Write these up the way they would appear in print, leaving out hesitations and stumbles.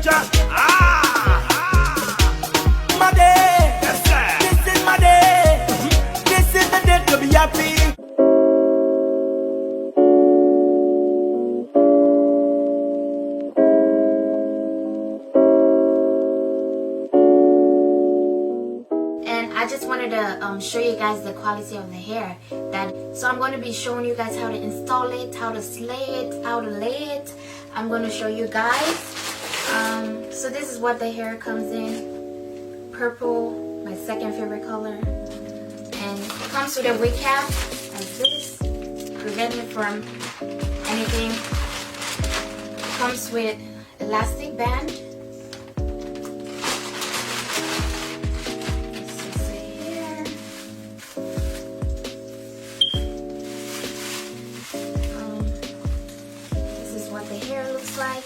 signature. My day. Yes, sir. This is my day. This is the day to be happy. I just wanted to show you guys the quality of the hair. So I'm going to be showing you guys how to install it, how to slay it, how to lay it. I'm going to show you guys. So this is what the hair comes in. Purple, my second favorite color. And it comes with a wig cap like this. Prevent it from anything. It comes with elastic band. The hair looks like.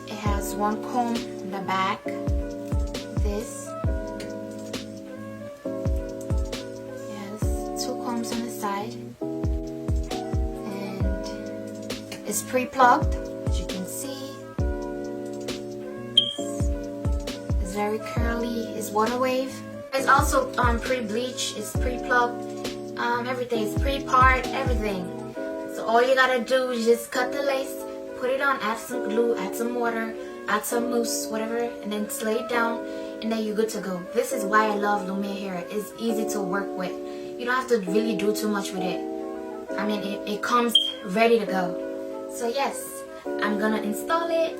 It has one comb in the back. This. Yes, two combs on the side. And it's pre-plugged, as you can see. It's very curly. It's water wave. It's also pre-bleach, it's pre-plucked, everything is pre-part, everything. So all you gotta do is just cut the lace, put it on, add some glue, add some water, add some mousse, whatever, and then slay it down, and then you're good to go. This is why I love Lumiere Hair. It's easy to work with. You don't have to really do too much with it. I mean, it comes ready to go. So yes, I'm gonna install it.